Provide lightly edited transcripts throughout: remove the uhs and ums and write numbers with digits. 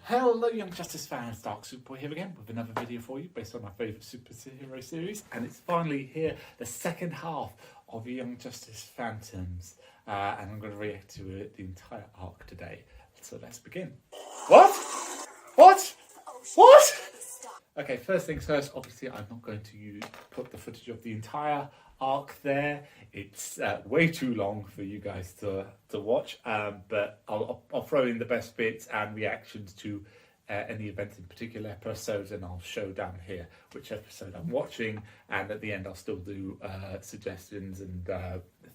Hello Young Justice fans, Dark Superboy here again with another video for you based on my favourite superhero series, and it's finally here, the second half of Young Justice Phantoms, and I'm going to react to the entire arc today, so let's begin. What? Okay, first things first, obviously I'm not going to put the footage of the entire arc there. It's way too long for you guys to watch, but I'll throw in the best bits and reactions to any events in particular episodes, and I'll show down here which episode I'm watching, and at the end I'll still do suggestions and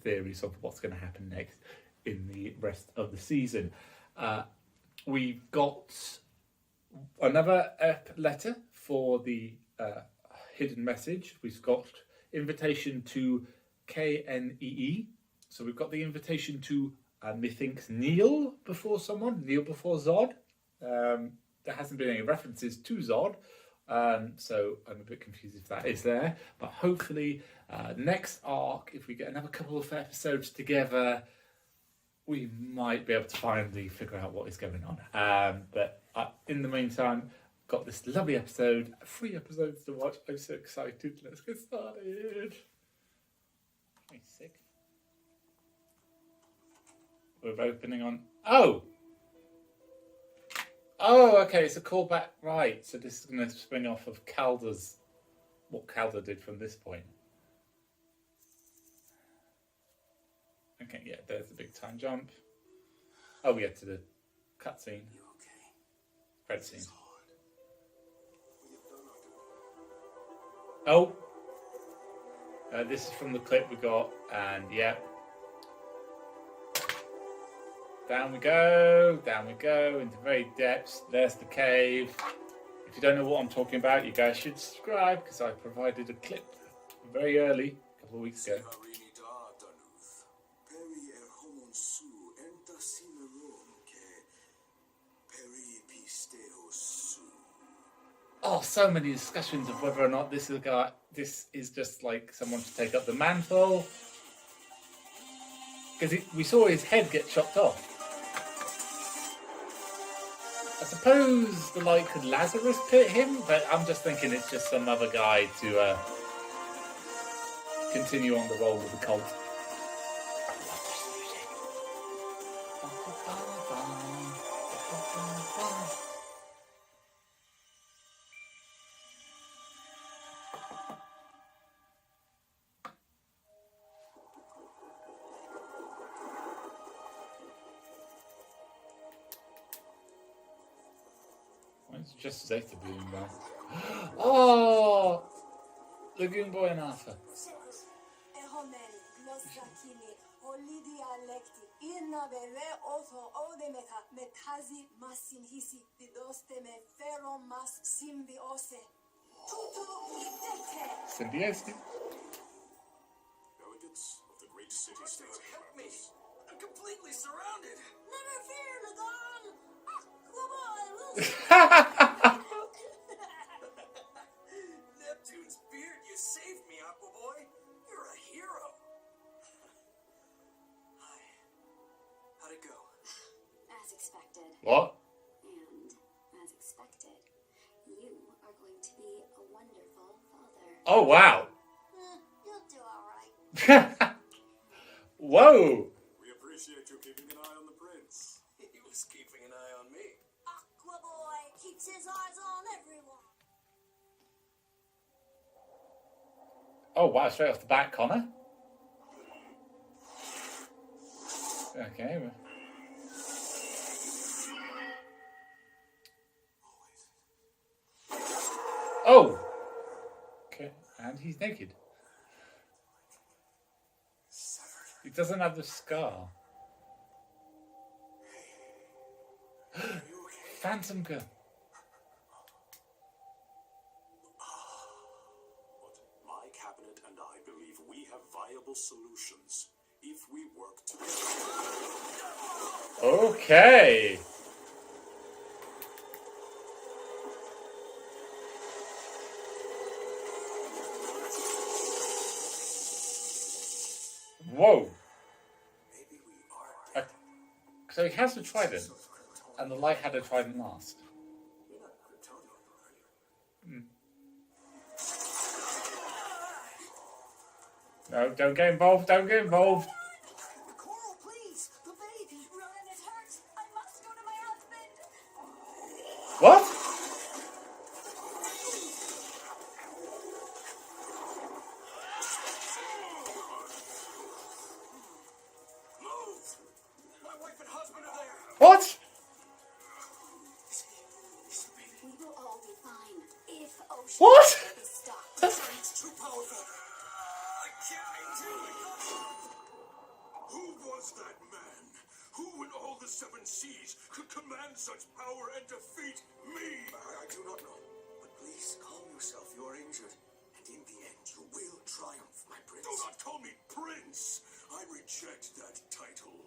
theories of what's going to happen next in the rest of the season. We've got another letter for the hidden message. We've got invitation to KNEE. So we've got the invitation to methinks kneel before someone, kneel before Zod. There hasn't been any references to Zod, so I'm a bit confused if that is there. But hopefully next arc, if we get another couple of episodes together, we might be able to finally figure out what is going on. But in the meantime, got this lovely episode, 3 episodes to watch. I'm so excited. Let's get started. I'm sick. We're opening on. Oh, okay. It's a callback, right? So this is going to spring off of Calder's, what Calder did from this point. Okay, yeah. There's a big time jump. Oh, yeah, to the cutscene. Red scene. Oh, this is from the clip we got, and yeah, down we go into very depths. There's the cave. If you don't know what I'm talking about, you guys should subscribe, because I provided a clip very early, a couple of weeks ago. Oh, so many discussions of whether or not this is just like someone to take up the mantle. Because we saw his head get chopped off. I suppose the light could Lazarus pit him, but I'm just thinking it's just some other guy to continue on the role of the cult. It's just Zeta blooming now. Oh! Lagoon Boy and Arthur. Symbiosis. Delegates of the great city-state. Help me! I'm completely surrounded! Never fear, Lagoon! Neptune's beard, you saved me, Aquaboy. You're a hero. Hi. How'd it go? As expected. What? And as expected, you are going to be a wonderful father. Oh, wow. You'll do alright. Whoa. We appreciate you keeping an eye on the prince. He was keeping an eye on me. Aquaboy keeps his eyes on everyone. Oh, wow, straight off the bat, Connor. Okay. Oh! Okay, and he's naked. He doesn't have the scar. Phantom Girl. But my cabinet and I believe we have viable solutions if we work together. Okay. Whoa. Maybe we are. So he has a trident, and the light had a trident last. No, don't get involved. Don't get involved. Coral, please! The baby! Ronan, it hurts. I must go to my husband. What? Move! My wife and husband are there! What? We will all be fine if Ocean What? is stopped. It's too powerful! I can't do it! Who was that man? Who in all the seven seas could command such power and defeat me? I do not know. But please calm yourself. You are injured. And in the end, you will triumph, my prince. Do not call me prince. I reject that title.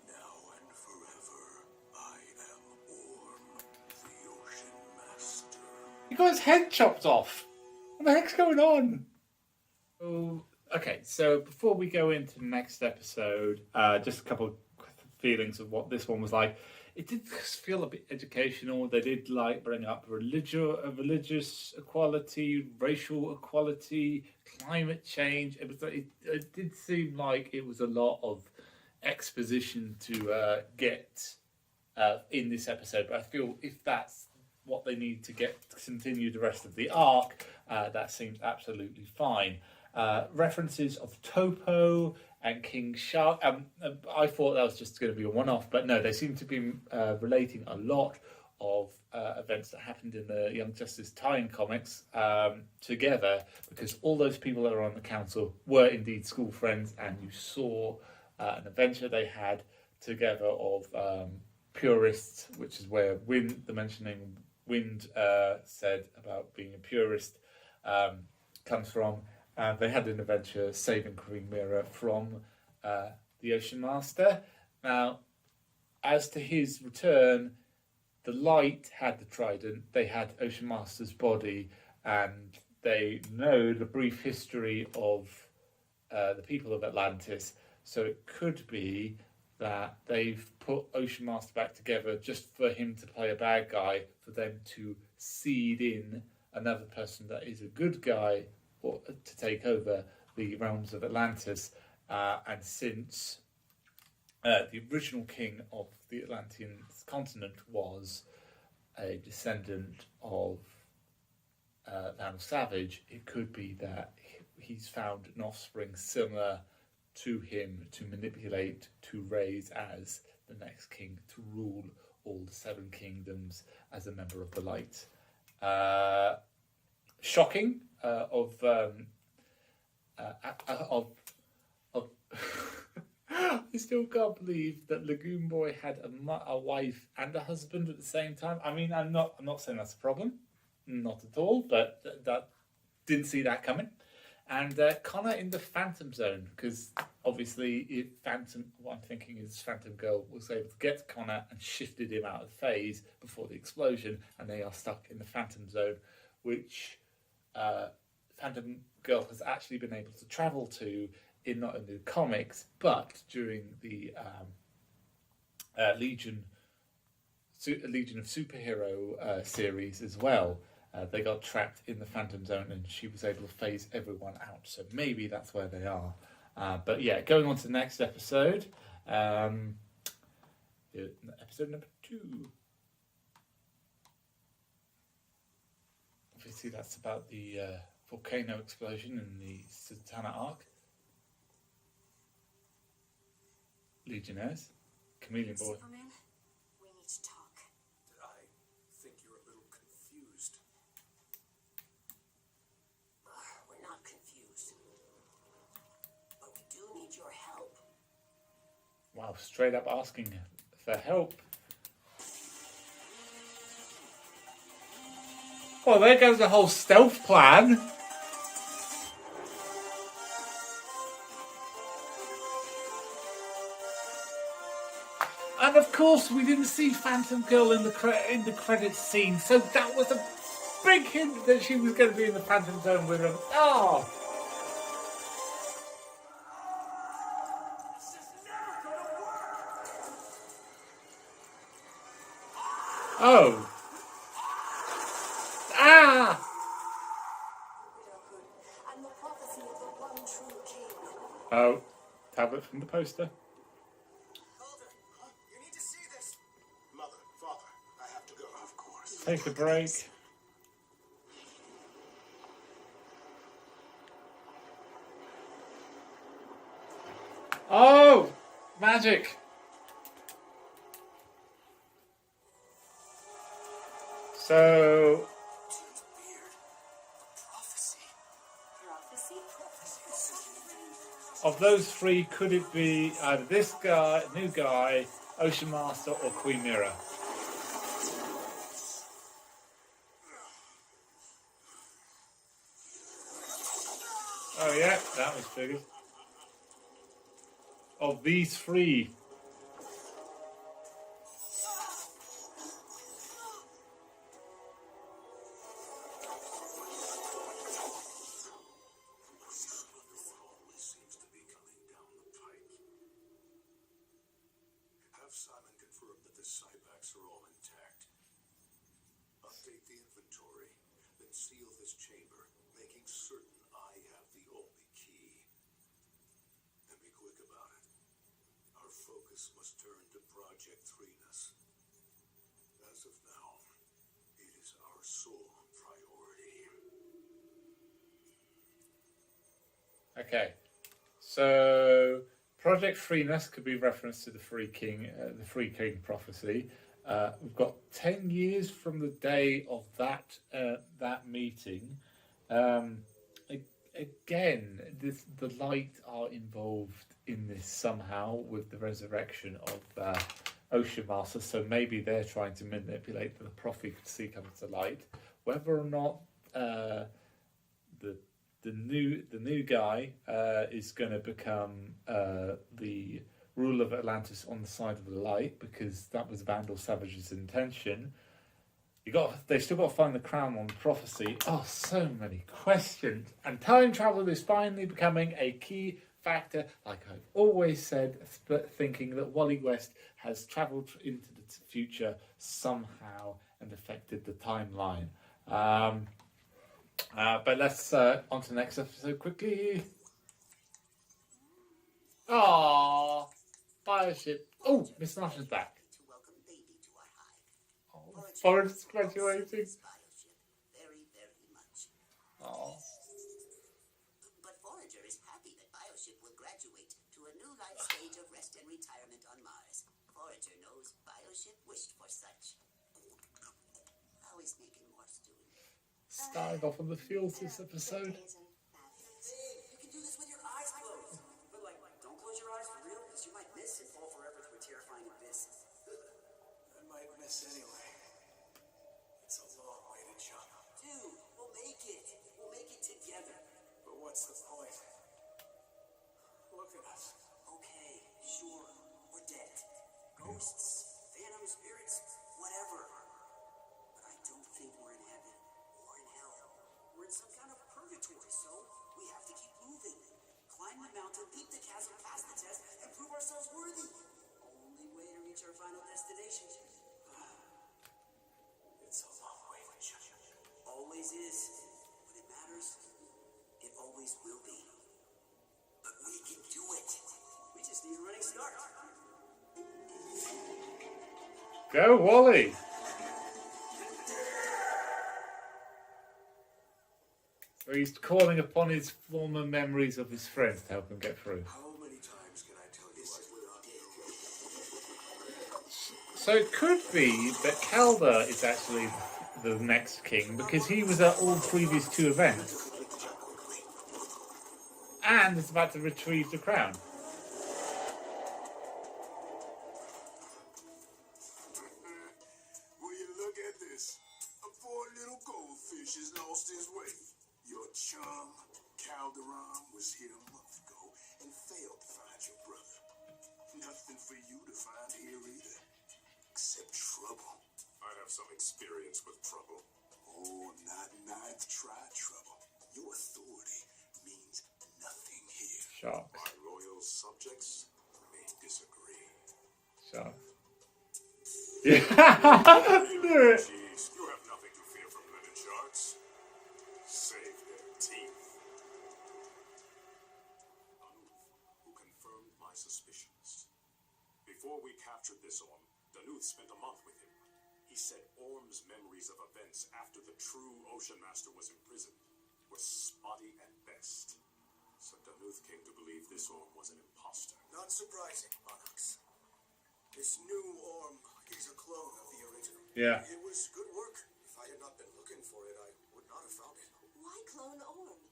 Now and forever, I am Orm, the Ocean Master. He got his head chopped off. What the heck's going on? Oh, okay, so before we go into the next episode, just a couple of feelings of what this one was like. It did feel a bit educational. They did like bring up religious equality, racial equality, climate change. It did seem like it was a lot of exposition to get in this episode. But I feel if that's what they need to continue the rest of the arc, that seems absolutely fine. References of Topo and King Shark. I thought that was just going to be a one-off, but no, they seem to be relating a lot of events that happened in the Young Justice tie-in comics together, because all those people that are on the council were indeed school friends, and you saw an adventure they had together of purists, which is where the mentioning Wind said about being a purist comes from. They had an adventure saving Queen Mira from the Ocean Master. Now, as to his return, the Light had the trident, they had Ocean Master's body, and they know the brief history of the people of Atlantis. So it could be that they've put Ocean Master back together just for him to play a bad guy, for them to seed in another person that is a good guy, or to take over the realms of Atlantis. And since the original king of the Atlantean continent was a descendant of Vandal Savage, it could be that he's found an offspring similar to him to manipulate, to raise as the next king, to rule all the seven kingdoms as a member of the Light. Shocking of I still can't believe that Lagoon Boy had a wife and a husband at the same time. I mean, I'm not saying that's a problem, not at all, but that didn't see that coming. And Connor in the Phantom Zone, because obviously what I'm thinking is Phantom Girl was able to get to Connor and shifted him out of phase before the explosion, and they are stuck in the Phantom Zone, which Phantom Girl has actually been able to travel to in not only the comics, but during the Legion of Superhero series as well. They got trapped in the Phantom Zone, and she was able to phase everyone out. So maybe that's where they are. But yeah, going on to the next episode. Episode number 2. Obviously, that's about the volcano explosion in the Satana Arc. Legionnaires. Chameleon Boy. Superman, we need to talk. I think you're a little confused. We're not confused. But we do need your help. Wow, straight up asking for help. Well, there goes the whole stealth plan. And of course, we didn't see Phantom Girl in the credits scene, so that was a big hint that she was going to be in the Phantom Zone with them. Oh! This is never gonna work! Oh! from the poster. Father, you need to see this. Mother, father, I have to go. Of course. Take a break. Oh! Magic! So, Prophecy? of those three, could it be either this guy, new guy, Ocean Master, or Queen Mira? Oh yeah, that was figured. Of these three, Always seems to be coming down the pike. Have Simon confirm that the Cybacks are all intact. Update the inventory, then seal this chamber, making certain I have the only key. And be quick about it. Our focus must turn to Project Threeness. As of now, it is our sole priority. okay. So Project Freeness could be referenced to the Free King prophecy. We've got 10 years from the day of that meeting. Again, the light are involved in this somehow with the resurrection of Ocean Master. So maybe they're trying to manipulate the prophecy coming to light. Whether or not the new guy is going to become the ruler of Atlantis on the side of the light, because that was Vandal Savage's intention. They still got to find the crown on the prophecy. Oh, so many questions. And time travel is finally becoming a key factor, like I've always said, thinking that Wally West has travelled into the future somehow and affected the timeline. But let's on to the next episode quickly. Aww, Bioship. Oh, Miss Nash is back. To welcome baby to our hive. Oh, Forrest's graduating. Bioship very, very much. Aww. But Forager is happy that Bioship will graduate to a new life stage of rest and retirement on Mars. Forager knows Bioship wished for such. How is making more stew? Started off on the fields this episode. You can do this with your eyes closed. But don't close your eyes for real, because you might miss and fall forever through a terrifying abyss. I might miss anyway. It's a long way to jump. Dude, we'll make it. We'll make it together. But what's the point? Look at us. Okay, sure. We're dead. Ghosts, phantom spirits, whatever. But I don't think we're in heaven or in hell. We're in some kind of purgatory, so we have to keep moving. Climb the mountain, leap the chasm, pass the test, and prove ourselves worthy. Only way to reach our final destination. It's a long way to jump. Always is. When it matters, it always will be. But we can do it. We just need a running start. Go, Wally! Where he's calling upon his former memories of his friends to help him get through. How many times can I tell you So it could be that Calder is actually the next king, because he was at all previous two events and is about to retrieve the crown. Will you look at this? A poor little goldfish has lost his way. Your chum, Calderon, was here a month ago and failed to find your brother. Nothing for you to find here either, except trouble. I have some experience with trouble. Oh, not ninth try trouble. Your authority means nothing here. Sharks. My royal subjects may disagree. Sharks. Yeah, knew it. Jeez, you have nothing to fear from linen sharks. Save their teeth. Who confirmed my suspicions? captured this Orm, Danuth spent a month with him. He said Orm's memories of events after the true Ocean Master was imprisoned were spotty at best. So Danuth came to believe this Orm was an imposter. Not surprising, Monarchs. This new Orm is a clone of the original. Yeah. It was good work. If I had not been looking for it, I would not have found it. Why clone Orm?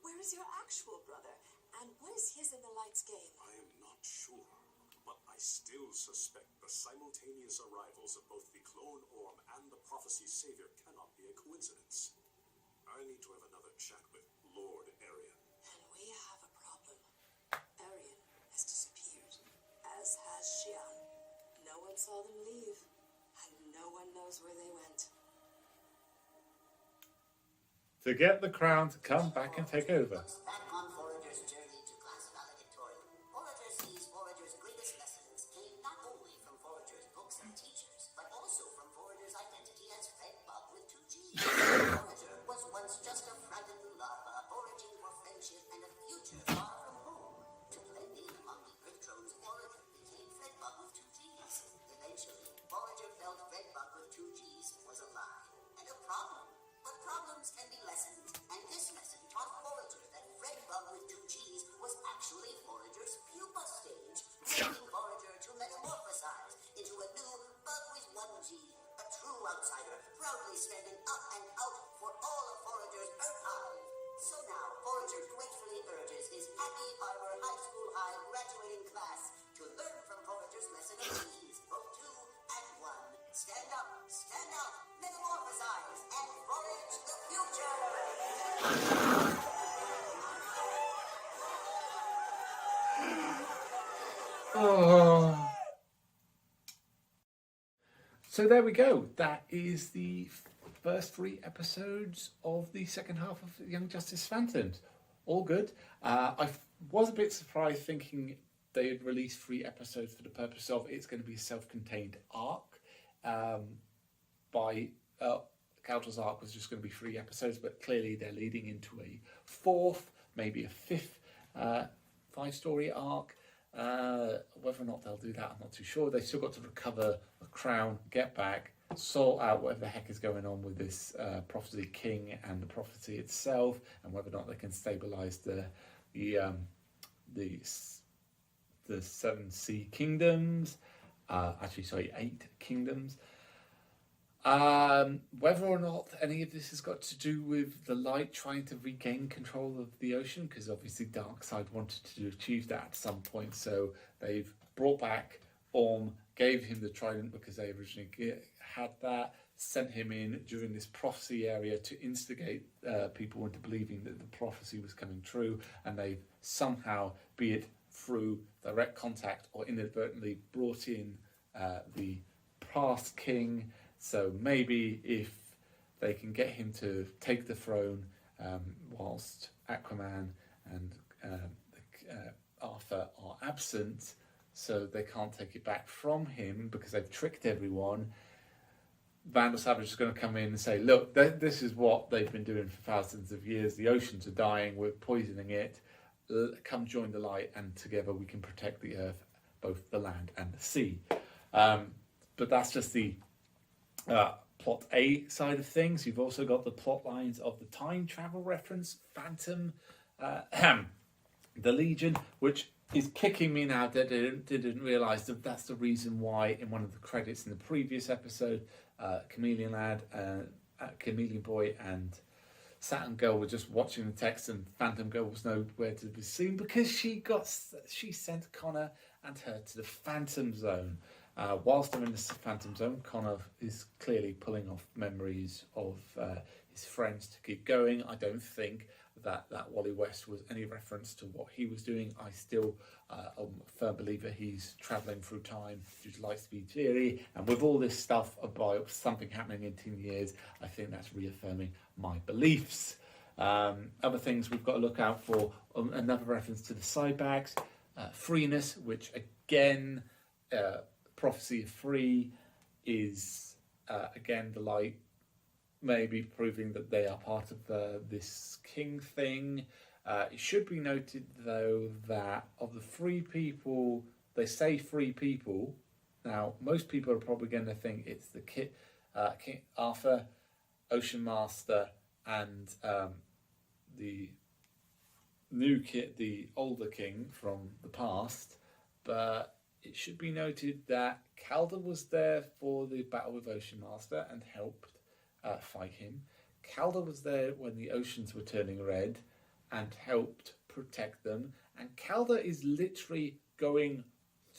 Where is your actual brother? And what is his in the Light's game? I am not sure, but I still suspect the simultaneous arrivals of both the clone Orm and the Prophecy's savior cannot be a coincidence. I need to have another chat with Lord Arian. And we have a problem. Arian has disappeared, as has Xian. No one saw them leave, and no one knows where they went. To get the crown to come back and take over. Looks back on Forager's journey to class valedictorian. Forager sees Forager's greatest lessons came not only from Forager's books and teachers, but also from Forager's identity as Fred Bug with 2 G's. Forager was once just a frightened larva foraging for friendship and a future far from home. To blend in among the Earth drones, Forager became Fred Bug with 2 G's. Eventually, Forager felt Fred Bug with 2 G's was a lie and a problem. But problems can be lessened, and this lesson taught Forager that Fred Bug with 2 G's was actually Forager's pupa stage, taking Forager to metamorphosize into a new Bug with 1 G, a true outsider, proudly standing up and out for all of Forager's Earth Hive. So now, Forager gratefully urges his Happy Harbor High School High graduating class to learn from Forager's lesson of G's, both 2 and 1. Stand up, metamorphosize, and forage the future! Oh. So there we go. That is the first 3 episodes of the second half of Young Justice Phantoms. All good. I was a bit surprised thinking they had released 3 episodes for the purpose of it's going to be a self-contained arc. By Caltor's arc was just going to be 3 episodes, but clearly they're leading into a 4th, maybe a 5th 5-story arc. Whether or not they'll do that, I'm not too sure. They still got to recover the crown, get back, sort out whatever the heck is going on with this Prophecy King and the Prophecy itself, and whether or not they can stabilize the 7 sea kingdoms. 8 kingdoms. Whether or not any of this has got to do with the Light trying to regain control of the ocean, because obviously Darkseid wanted to achieve that at some point, so they've brought back Orm, gave him the trident because they originally had that, sent him in during this prophecy area to instigate people into believing that the prophecy was coming true, and they somehow, be it through direct contact or inadvertently, brought in the past king. So maybe if they can get him to take the throne whilst Aquaman and Arthur are absent, so they can't take it back from him because they've tricked everyone, Vandal Savage is going to come in and say, look, this is what they've been doing for thousands of years. The oceans are dying. We're poisoning it. Come join the Light, and together we can protect the Earth, both the land and the sea. But that's just the plot A side of things. You've also got the plot lines of the time travel reference, Phantom, the Legion, which is kicking me now that I didn't realise that that's the reason why in one of the credits in the previous episode, Chameleon Boy and Saturn Girl were just watching the text, and Phantom Girl was nowhere to be seen because she sent Connor and her to the Phantom Zone. Whilst they're in the Phantom Zone, Connor is clearly pulling off memories of his friends to keep going. I don't think that Wally West was any reference to what he was doing. I still am a firm believer he's travelling through time due to light speed theory, and with all this stuff about something happening in 10 years, I think that's reaffirming my beliefs. Other things we've got to look out for, another reference to the Cybags, Freeness, which again, Prophecy of Free is again the Light maybe proving that they are part of this king thing. It should be noted though that of the 3 people, they say 3 people, Now, most people are probably going to think it's the King Arthur, Ocean Master, and the the older king from the past. But it should be noted that Calder was there for the battle with Ocean Master and helped fight him. Calder was there when the oceans were turning red and helped protect them. And Calder is literally going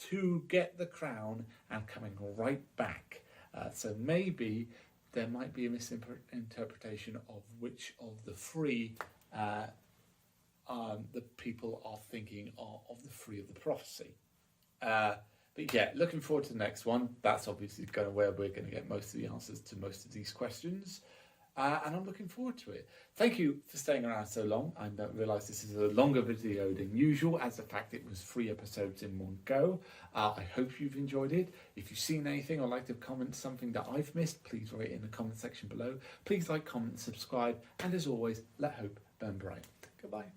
to get the crown and coming right back. So maybe there might be a misinterpretation of which of the three the people are thinking of the three of the prophecy. But yeah, looking forward to the next one. That's obviously where we're going to get most of the answers to most of these questions. And I'm looking forward to it. Thank you for staying around so long. I realise this is a longer video than usual, as the fact it was 3 episodes in one go. I hope you've enjoyed it. If you've seen anything or like to comment something that I've missed, please write it in the comment section below. Please like, comment, subscribe, and as always, let hope burn bright. Goodbye.